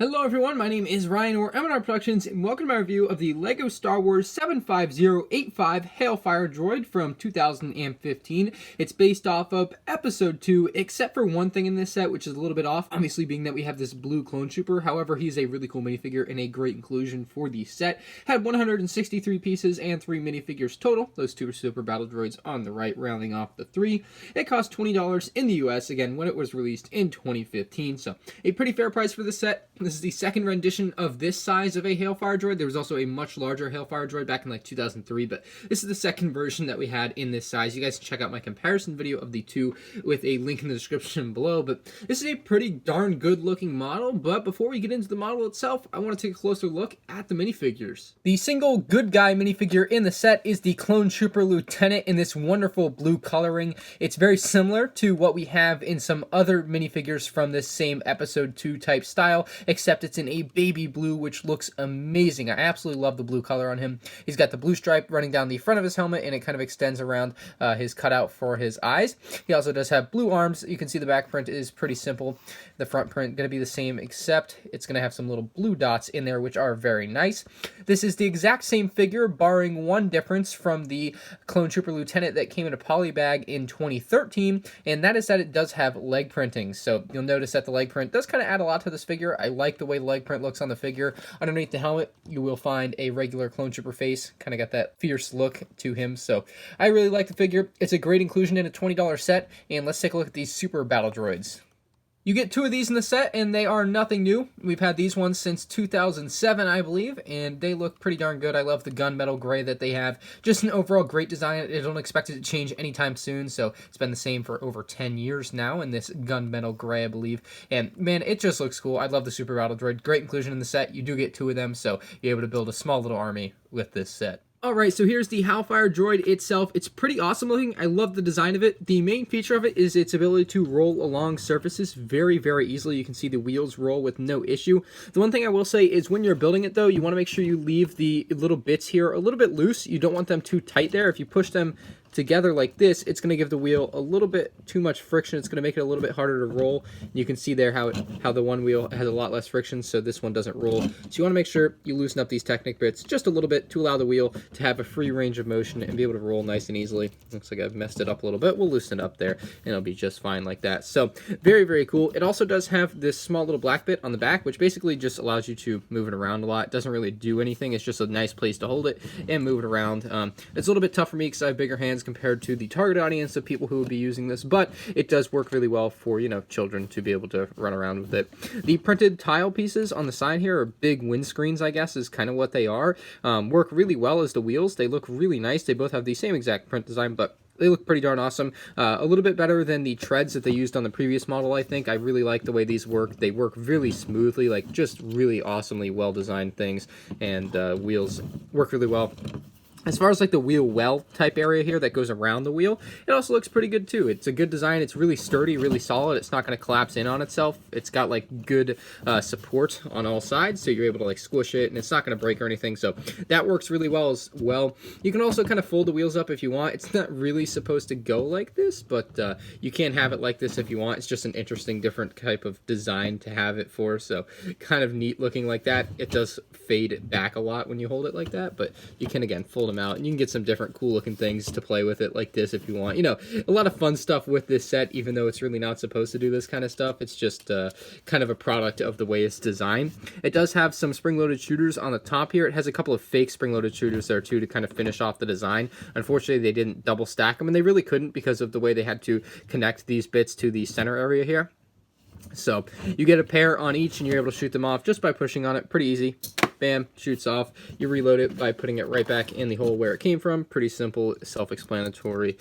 Hello everyone, my name is Ryan or M&R Productions, and welcome to my review of the LEGO Star Wars 75085 Hailfire Droid from 2015. It's based off of Episode 2, except for one thing in this set, which is a little bit off, obviously being that we have this blue clone trooper. However, he's a really cool minifigure and a great inclusion for the set. Had 163 pieces and 3 minifigures total. Those 2 are Super Battle Droids on the right, rounding off the 3. It cost $20 in the US, again, when it was released in 2015, so a pretty fair price for the set. This is the second rendition of this size of a Hailfire Droid. There was also a much larger Hailfire Droid back in like 2003, but this is the second version that we had in this size. You guys can check out my comparison video of the two with a link in the description below, but this is a pretty darn good looking model. But before we get into the model itself, I want to take a closer look at the minifigures. The single good guy minifigure in the set is the Clone Trooper Lieutenant in this wonderful blue coloring. It's very similar to what we have in some other minifigures from this same Episode 2 type style, except it's in a baby blue, which looks amazing. I absolutely love the blue color on him. He's got the blue stripe running down the front of his helmet, and it kind of extends around his cutout for his eyes. He also does have blue arms. You can see the back print is pretty simple. The front print going to be the same, except it's going to have some little blue dots in there, which are very nice. This is the exact same figure, barring one difference from the Clone Trooper Lieutenant that came in a polybag in 2013, and that is that it does have leg printing. So you'll notice that the leg print does kind of add a lot to this figure. I like the way the leg print looks on the figure. Underneath the helmet, you will find a regular Clone Trooper face. Kind of got that fierce look to him. So I really like the figure. It's a great inclusion in a $20 set. And let's take a look at these Super Battle Droids. You get 2 of these in the set, and they are nothing new. We've had these ones since 2007, I believe, and they look pretty darn good. I love the gunmetal gray that they have. Just an overall great design. I don't expect it to change anytime soon, so it's been the same for over 10 years now in this gunmetal gray, I believe. And, man, it just looks cool. I love the Super Battle Droid. Great inclusion in the set. You do get 2 of them, so you're able to build a small little army with this set. Alright, so here's the Hailfire Droid itself. It's pretty awesome looking. I love the design of it. The main feature of it is its ability to roll along surfaces very, very easily. You can see the wheels roll with no issue. The one thing I will say is when you're building it, though, you want to make sure you leave the little bits here a little bit loose. You don't want them too tight there. If you push them together like this, it's going to give the wheel a little bit too much friction. It's going to make it a little bit harder to roll. You can see there how the one wheel has a lot less friction, so this one doesn't roll. So you want to make sure you loosen up these Technic bits just a little bit to allow the wheel to have a free range of motion and be able to roll nice and easily. Looks like I've messed it up a little bit. We'll loosen it up there, and it'll be just fine like that. So very, very cool. It also does have this small little black bit on the back, which basically just allows you to move it around a lot. It doesn't really do anything. It's just a nice place to hold it and move it around. It's a little bit tough for me because I have bigger hands compared to the target audience of people who would be using this, but it does work really well for, you know, children to be able to run around with it. The printed tile pieces on the side here are big windscreens, I guess, is kind of what they are. Work really well as the wheels. They look really nice. They both have the same exact print design, but they look pretty darn awesome. A little bit better than the treads that they used on the previous model, I think. I really like the way these work. They work really smoothly, like just really awesomely well-designed things, and wheels work really well. As far as like the wheel well type area here that goes around the wheel, it also looks pretty good too. It's a good design. It's really sturdy, really solid. It's not going to collapse in on itself. It's got like good support on all sides, so you're able to like squish it, and it's not going to break or anything. So that works really well as well. You can also kind of fold the wheels up if you want. It's not really supposed to go like this, but you can have it like this if you want. It's just an interesting, different type of design to have it for. So kind of neat looking like that. It does fade back a lot when you hold it like that, but you can again fold them out, and you can get some different cool looking things to play with it like this if you want. You know, a lot of fun stuff with this set, even though it's really not supposed to do this kind of stuff. It's just kind of a product of the way it's designed. It does have some spring-loaded shooters on the top here. It has a couple of fake spring-loaded shooters there too to kind of finish off the design. Unfortunately, they didn't double stack them, and they really couldn't because of the way they had to connect these bits to the center area here. So you get a pair on each, and you're able to shoot them off just by pushing on it. Pretty easy. Bam, shoots off. You reload it by putting it right back in the hole where it came from. Pretty simple, self-explanatory.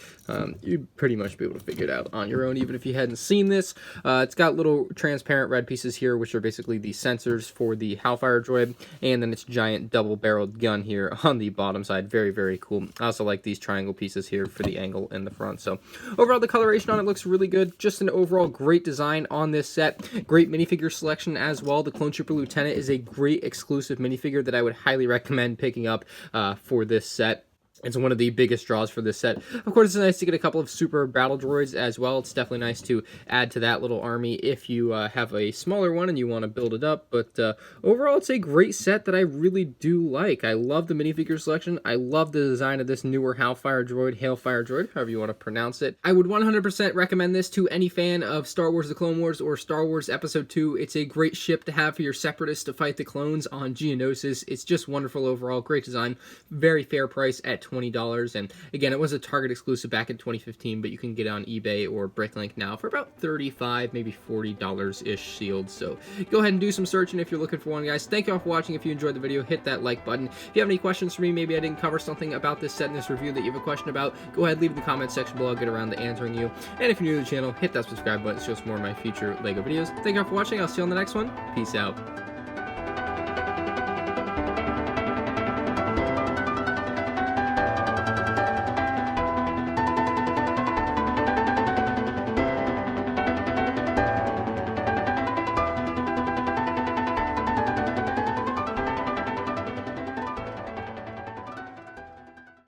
You'd pretty much be able to figure it out on your own, even if you hadn't seen this. It's got little transparent red pieces here, which are basically the sensors for the Hailfire Droid, and then its giant double-barreled gun here on the bottom side. Very, very cool. I also like these triangle pieces here for the angle in the front. So overall, the coloration on it looks really good. Just an overall great design on this set. Great minifigure selection as well. The Clone Trooper Lieutenant is a great exclusive minifigure that I would highly recommend picking up for this set. It's one of the biggest draws for this set. Of course, it's nice to get a couple of super battle droids as well. It's definitely nice to add to that little army if you have a smaller one and you want to build it up. But overall, it's a great set that I really do like. I love the minifigure selection. I love the design of this newer Hailfire Droid, however you want to pronounce it. I would 100% recommend this to any fan of Star Wars The Clone Wars or Star Wars Episode 2. It's a great ship to have for your Separatists to fight the clones on Geonosis. It's just wonderful overall. Great design. Very fair price at $20, and again, it was a Target exclusive back in 2015, but you can get it on eBay or Bricklink now for about $35, maybe $40-ish sealed, so go ahead and do some searching if you're looking for one, guys. Thank you all for watching. If you enjoyed the video, hit that like button. If you have any questions for me, maybe I didn't cover something about this set in this review that you have a question about, go ahead, leave it in the comment section below. I'll get around to answering you, and if you're new to the channel, hit that subscribe button to show some more of my future LEGO videos. Thank you all for watching. I'll see you on the next one. Peace out.